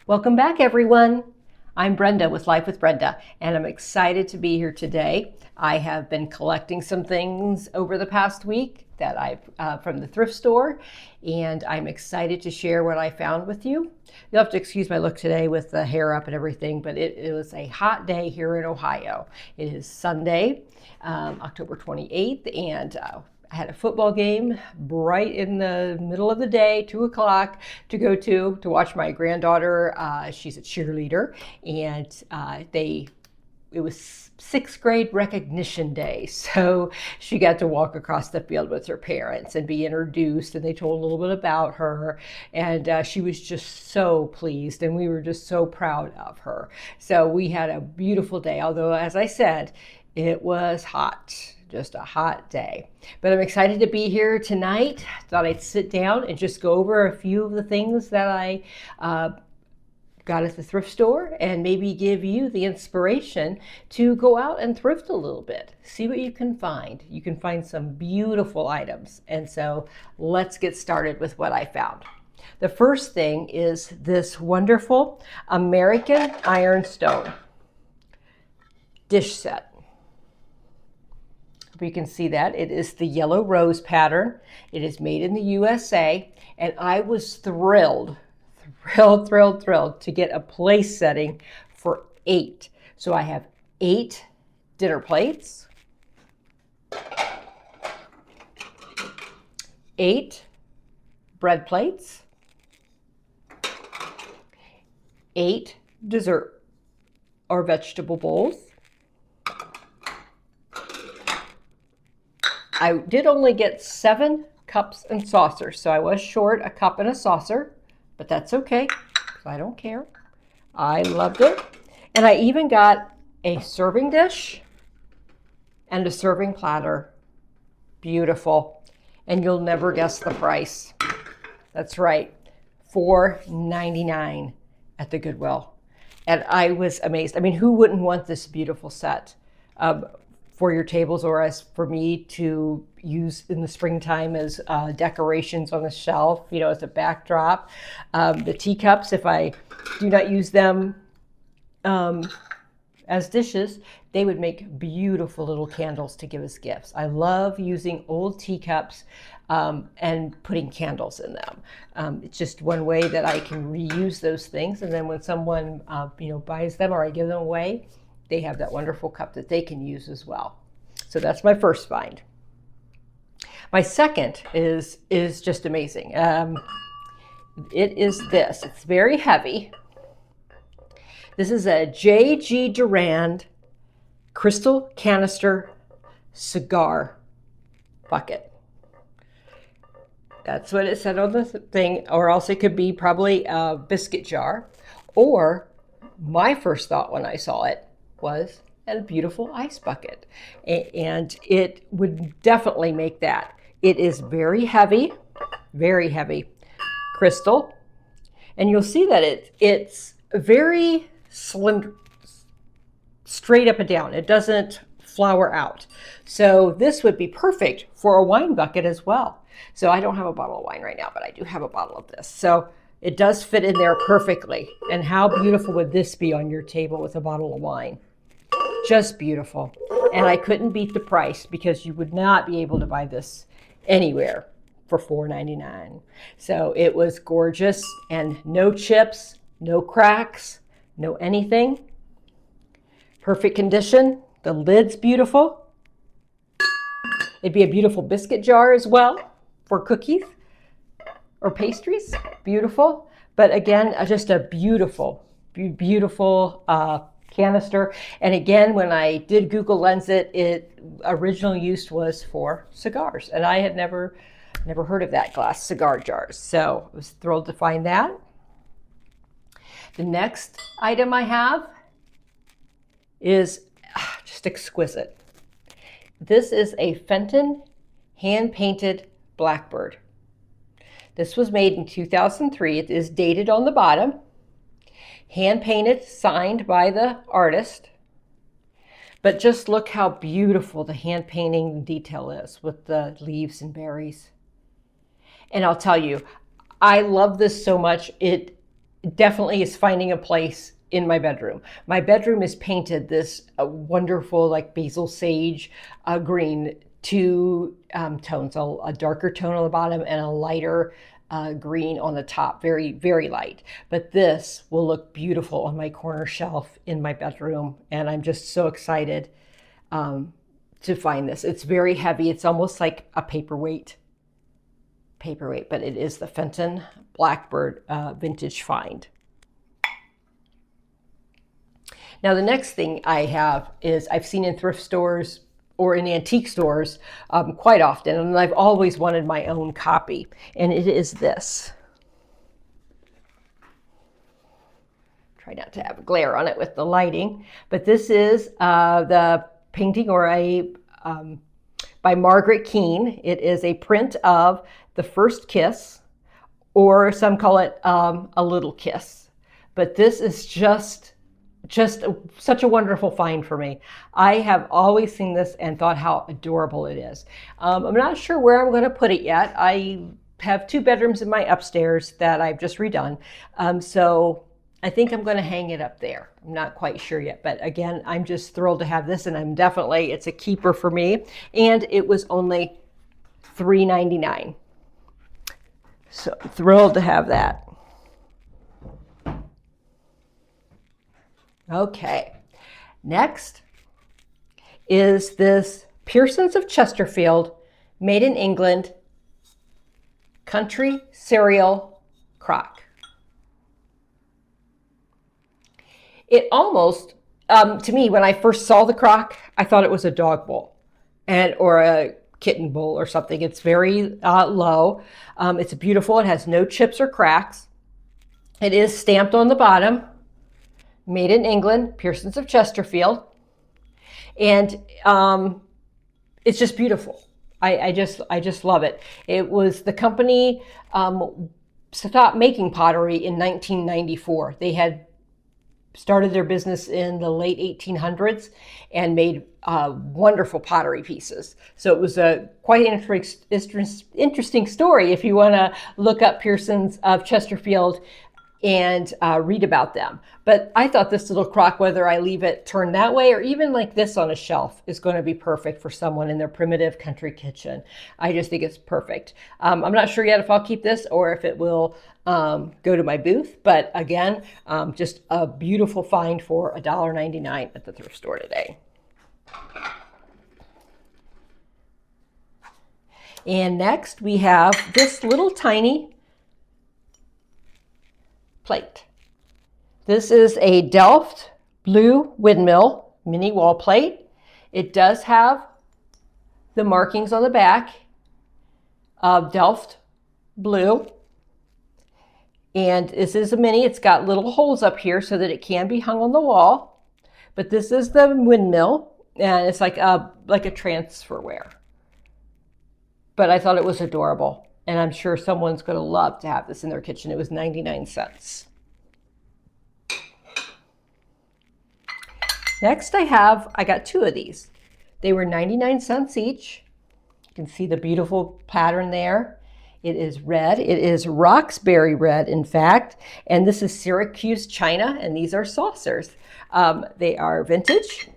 Welcome back, everyone. I'm Brenda with Life with Brenda, and I'm excited to be here today. I have been collecting some things over the past week that I've from the thrift store, and I'm excited to share what I found with you. You'll have to excuse my look today with the hair up and everything, but it was a hot day here in Ohio. It is Sunday, October 28th, and I had a football game right in the middle of the day, 2 o'clock, to go to watch my granddaughter. She's a cheerleader, and it was sixth grade recognition day. So she got to walk across the field with her parents and be introduced, and they told a little bit about her. And she was just so pleased, and we were just so proud of her. So we had a beautiful day, although, as I said, it was hot, just a hot day. But I'm excited to be here tonight. Thought I'd sit down and just go over a few of the things that I got at the thrift store and maybe give you the inspiration to go out and thrift a little bit. See what you can find. You can find some beautiful items. And so let's get started with what I found. The first thing is this wonderful American ironstone dish set. You can see that it is the yellow rose pattern. It is made in the USA, and I was thrilled to get a place setting for 8. So I have 8 dinner plates, 8 bread plates, 8 dessert or vegetable bowls. I did only get 7 cups and saucers, so I was short a cup and a saucer, but that's okay, because I don't care. I loved it. And I even got a serving dish and a serving platter. Beautiful. And you'll never guess the price. That's right, $4.99 at the Goodwill. And I was amazed. I mean, who wouldn't want this beautiful set for your tables, or as for me to use in the springtime as decorations on the shelf, as a backdrop. The teacups, if I do not use them as dishes, they would make beautiful little candles to give as gifts. I love using old teacups and putting candles in them. It's just one way that I can reuse those things. And then when someone buys them or I give them away, they have that wonderful cup that they can use as well. So that's my first find. My second is just amazing. It is this. It's very heavy. This is a J.G. Durand crystal canister cigar bucket. That's what it said on the thing, or else it could be probably a biscuit jar. Or my first thought when I saw it was a beautiful ice bucket, and it would definitely make that. It is very heavy crystal, and you'll see that it's very slender, straight up and down. It doesn't flower out. So this would be perfect for a wine bucket as well. So I don't have a bottle of wine right now, but I do have a bottle of this. So it does fit in there perfectly. And how beautiful would this be on your table with a bottle of wine? Just beautiful. And I couldn't beat the price, because you would not be able to buy this anywhere for $4.99. So it was gorgeous, and no chips, no cracks, no anything. Perfect condition. The lid's beautiful. It'd be a beautiful biscuit jar as well for cookies or pastries. Beautiful. But again, just a beautiful canister. And again, when I did Google Lens it original use was for cigars, and I had never heard of that glass cigar jars. So I was thrilled to find that. The next item I have is just exquisite. This is a Fenton hand-painted blackbird. This was made in 2003. It is dated on the bottom. Hand-painted, signed by the artist. But just look how beautiful the hand painting detail is with the leaves and berries. And I'll tell you, I love this so much. It definitely is finding a place in my bedroom. My bedroom is painted this wonderful, like basil sage green, two tones, a darker tone on the bottom and a lighter green on the top, very, very light. But this will look beautiful on my corner shelf in my bedroom. And I'm just so excited to find this. It's very heavy. It's almost like a paperweight, but it is the Fenton Blackbird vintage find. Now, the next thing I have is I've seen in thrift stores or in antique stores quite often, and I've always wanted my own copy, and it is this. Try not to have a glare on it with the lighting, but this is the painting by Margaret Keane. It is a print of The First Kiss, or some call it A Little Kiss. But this is just such a wonderful find for me. I have always seen this and thought how adorable it is. I'm not sure where I'm going to put it yet. I have 2 bedrooms in my upstairs that I've just redone. So I think I'm going to hang it up there. I'm not quite sure yet, but again, I'm just thrilled to have this, and it's a keeper for me. And it was only $3.99. So thrilled to have that. Okay, next is this Pearsons of Chesterfield, made in England, country cereal crock. It almost, to me, when I first saw the crock, I thought it was a dog bowl or a kitten bowl or something. It's very low. It's beautiful. It has no chips or cracks. It is stamped on the bottom. Made in England, Pearsons of Chesterfield. And it's just beautiful. I just love it. It was the company stopped making pottery in 1994. They had started their business in the late 1800s and made wonderful pottery pieces. So it was a quite interesting story if you want to look up Pearsons of Chesterfield and read about them. But I thought this little crock, whether I leave it turned that way or even like this on a shelf, is going to be perfect for someone in their primitive country kitchen. I just think it's perfect. I'm not sure yet if I'll keep this or if it will go to my booth. But again, just a beautiful find for $1.99 at the thrift store today. And next we have this little tiny plate. This is a Delft blue windmill mini wall plate. It does have the markings on the back of Delft blue. And this is a mini. It's got little holes up here so that it can be hung on the wall. But this is the windmill, and it's like a transferware. But I thought it was adorable. And I'm sure someone's going to love to have this in their kitchen. It was 99 cents. Next I got 2 of these. They were 99 cents each. You can see the beautiful pattern there. It is red. It is Roxbury red, in fact. And this is Syracuse china, and these are saucers. They are vintage.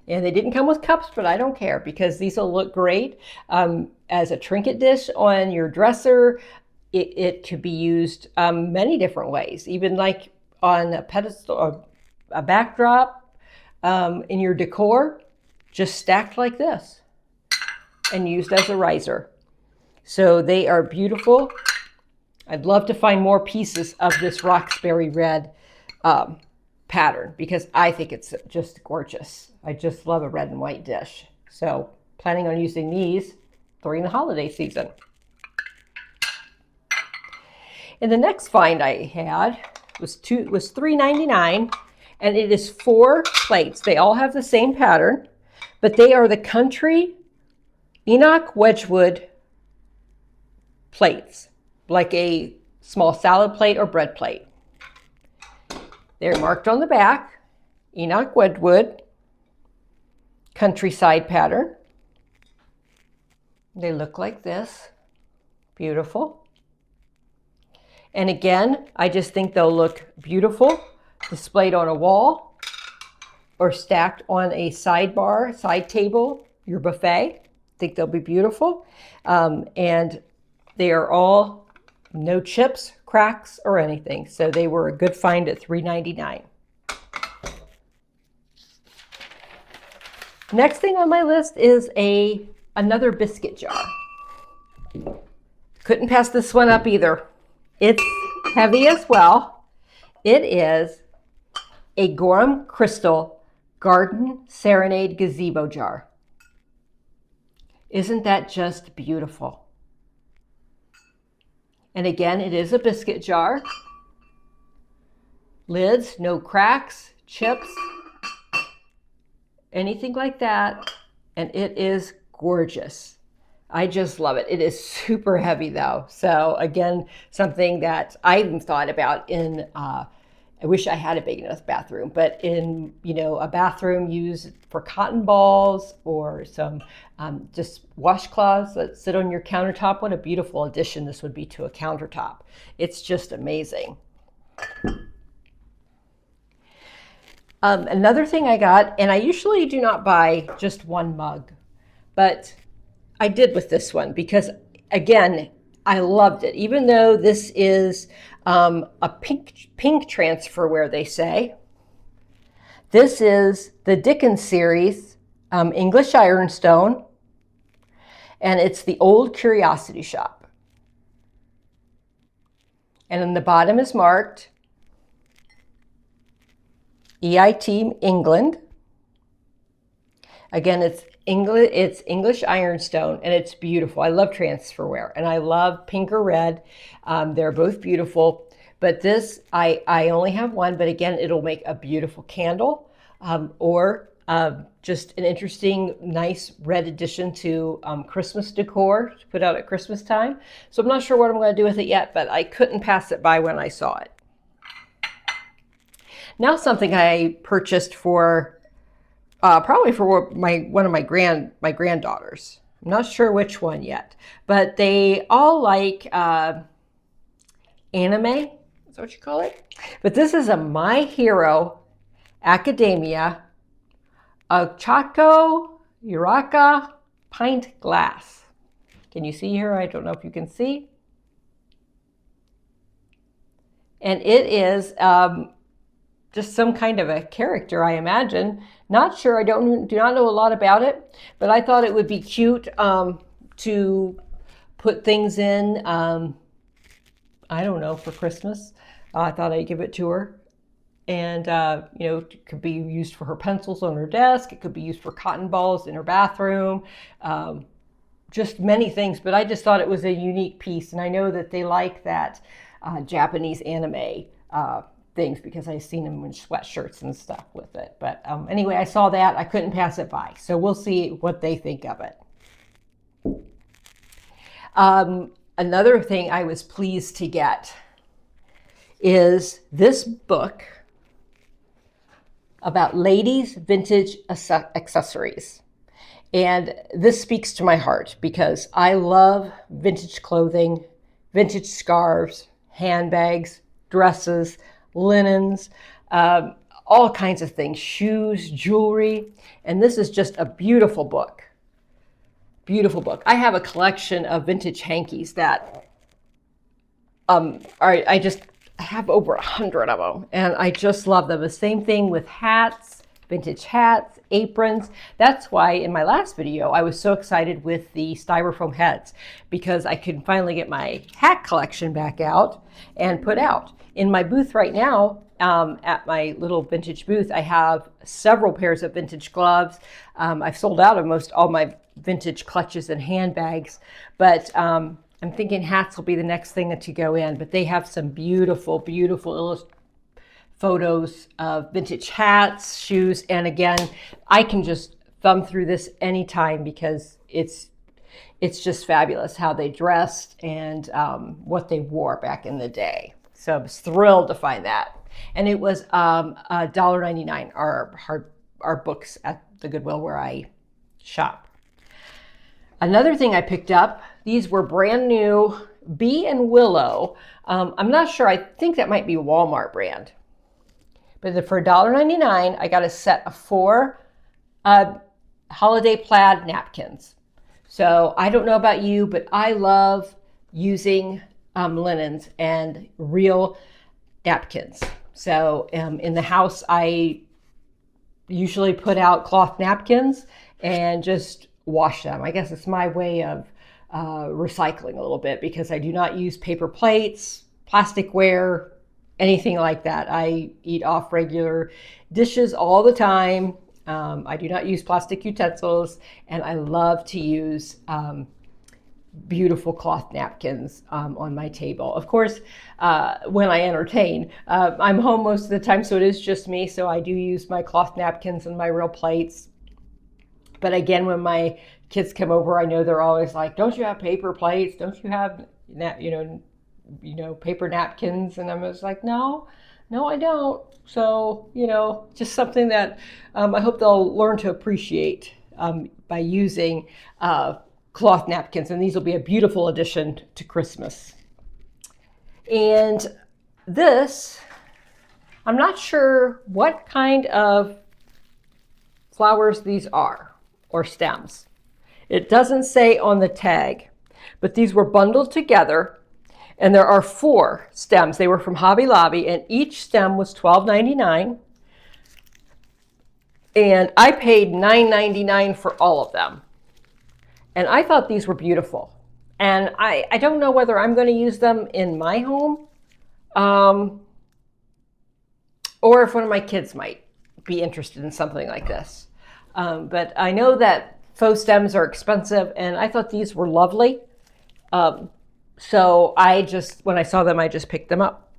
And they didn't come with cups, but I don't care because these will look great as a trinket dish on your dresser. It could be used many different ways, even like on a pedestal or a backdrop in your decor, just stacked like this and used as a riser. So they are beautiful. I'd love to find more pieces of this Roxbury red pattern because I think it's just gorgeous. I just love a red and white dish. So planning on using these during the holiday season. And the next find I had was $3.99, and it is 4 plates. They all have the same pattern, but they are the Country Enoch Wedgwood plates, like a small salad plate or bread plate. They're marked on the back, Enoch Wedgwood, countryside pattern. They look like this, beautiful. And again, I just think they'll look beautiful displayed on a wall or stacked on a sidebar, side table, your buffet. I think they'll be beautiful. And they are all no chips, cracks, or anything. So they were a good find at $3.99. Next thing on my list is another biscuit jar. Couldn't pass this one up either. It's heavy as well. It is a Gorham Crystal Garden Serenade Gazebo Jar. Isn't that just beautiful? And again, it is a biscuit jar. Lids, no cracks, chips, anything like that. And it is gorgeous. I just love it. It is super heavy though. So again, something that I even thought about in, I wish I had a big enough bathroom, but in, a bathroom used for cotton balls or some just washcloths that sit on your countertop. What a beautiful addition this would be to a countertop. It's just amazing. Another thing I got, and I usually do not buy just one mug, but I did with this one because, again, I loved it. Even though this is a pink transferware, they say. This is the Dickens series, English Ironstone, and it's the Old Curiosity Shop. And then the bottom is marked EIT England. Again, it's English Ironstone, and it's beautiful. I love transferware, and I love pink or red. They're both beautiful. But this, I only have one, but again, it'll make a beautiful candle or just an interesting, nice red addition to Christmas decor to put out at Christmas time. So I'm not sure what I'm going to do with it yet, but I couldn't pass it by when I saw it. Now something I purchased for probably for one of my granddaughters. I'm not sure which one yet, but they all like anime. Is that what you call it? But this is a My Hero Academia Ochako Uraka pint glass. Can you see here? I don't know if you can see. And it is just some kind of a character, I imagine. Not sure. I do not know a lot about it, but I thought it would be cute to put things in. I don't know, for Christmas. I thought I'd give it to her, and it could be used for her pencils on her desk. It could be used for cotton balls in her bathroom. Just many things. But I just thought it was a unique piece, and I know that they like that Japanese anime things because I've seen them in sweatshirts and stuff with it. But anyway, I saw that. I couldn't pass it by. So we'll see what they think of it. Another thing I was pleased to get is this book about ladies' vintage accessories. And this speaks to my heart because I love vintage clothing, vintage scarves, handbags, dresses, linens, all kinds of things, shoes, jewelry. And this is just a beautiful book. Beautiful book. I have a collection of vintage hankies that I have over 100 of them, and I just love them. The same thing with hats, vintage hats, aprons. That's why in my last video, I was so excited with the styrofoam heads because I could finally get my hat collection back out and put out. In my booth right now, at my little vintage booth, I have several pairs of vintage gloves. I've sold out of most all my vintage clutches and handbags, but I'm thinking hats will be the next thing to go in. But they have some beautiful, beautiful photos of vintage hats, shoes, and again, I can just thumb through this anytime because it's just fabulous how they dressed and what they wore back in the day. So I was thrilled to find that. And it was $1.99 our books at the Goodwill where I shop. Another thing I picked up, these were brand new Bee and Willow. I'm not sure. I think that might be Walmart brand. But for $1.99, I got a set of 4 holiday plaid napkins. So I don't know about you, but I love using linens and real napkins. So in the house, I usually put out cloth napkins and just wash them. I guess it's my way of recycling a little bit, because I do not use paper plates, plasticware, anything like that. I eat off regular dishes all the time. I do not use plastic utensils, and I love to use beautiful cloth napkins on my table. Of course, when I entertain, I'm home most of the time, so it is just me, so I do use my cloth napkins and my real plates. But again, when my kids come over, I know they're always like, don't you have paper plates? Don't you have, paper napkins? And I'm just like, no, I don't. So, just something that I hope they'll learn to appreciate by using cloth napkins. And these will be a beautiful addition to Christmas. And this, I'm not sure what kind of flowers these are, or stems. It doesn't say on the tag, but these were bundled together, and there are 4 stems. They were from Hobby Lobby, and each stem was $12.99, and I paid $9.99 for all of them. And I thought these were beautiful. And I don't know whether I'm going to use them in my home, or if one of my kids might be interested in something like this. But I know that faux stems are expensive, and I thought these were lovely. So when I saw them, I just picked them up.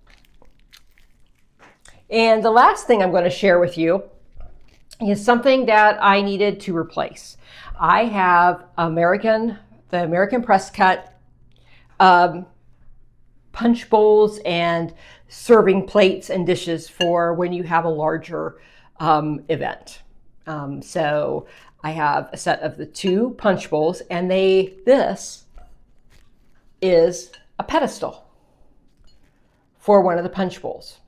And the last thing I'm going to share with you is something that I needed to replace. I have the American Press Cut punch bowls and serving plates and dishes for when you have a larger event. So I have a set of the 2 punch bowls, and this is a pedestal for one of the punch bowls.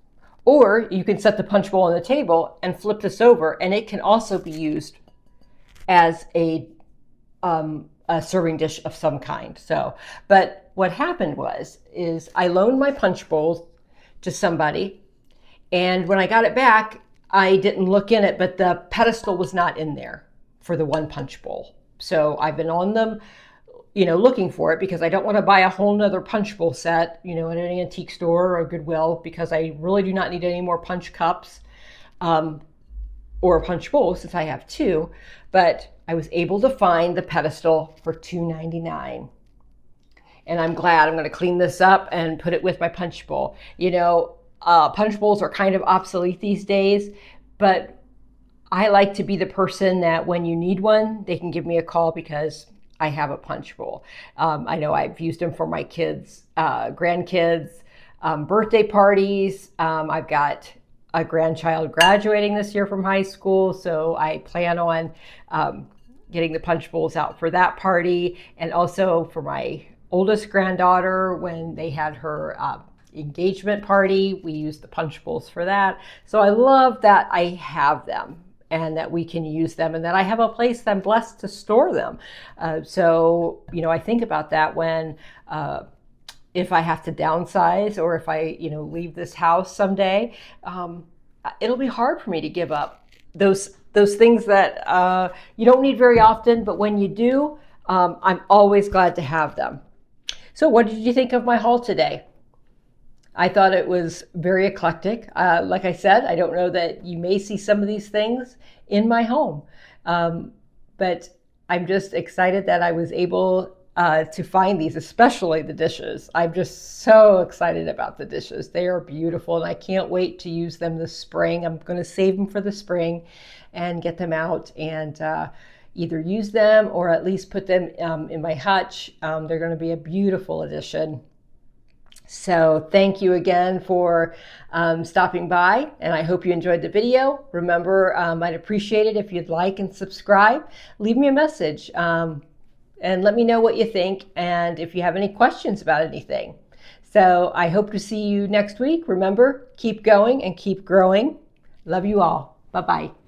Or you can set the punch bowl on the table and flip this over, and it can also be used as a serving dish of some kind. But what happened is I loaned my punch bowl to somebody, and when I got it back, I didn't look in it, but the pedestal was not in there for the one punch bowl. So I've been on them, looking for it, because I don't want to buy a whole nother punch bowl set, at an antique store or a Goodwill, because I really do not need any more punch cups or a punch bowl, since I have 2. But I was able to find the pedestal for $2.99. And I'm glad. I'm going to clean this up and put it with my punch bowl. Punch bowls are kind of obsolete these days, but I like to be the person that when you need one, they can give me a call, because I have a punch bowl. I know I've used them for my kids, grandkids, birthday parties. I've got a grandchild graduating this year from high school, so I plan on getting the punch bowls out for that party, and also for my oldest granddaughter when they had her engagement party. We used the punch bowls for that. So I love that I have them, and that we can use them, and that I have a place that I'm blessed to store them. So I think about that when if I have to downsize, or if I leave this house someday, it'll be hard for me to give up those things that you don't need very often, but when you do, I'm always glad to have them. So what did you think of my haul today? I thought it was very eclectic. Like I said, I don't know that you may see some of these things in my home, but I'm just excited that I was able to find these, especially the dishes. I'm just so excited about the dishes. They are beautiful, and I can't wait to use them this spring. I'm going to save them for the spring and get them out and either use them or at least put them in my hutch. They're going to be a beautiful addition. So thank you again for stopping by, and I hope you enjoyed the video. Remember, I'd appreciate it if you'd like and subscribe. Leave me a message. and let me know what you think and if you have any questions about anything. So I hope to see you next week. Remember, keep going and keep growing. Love you all. Bye-bye.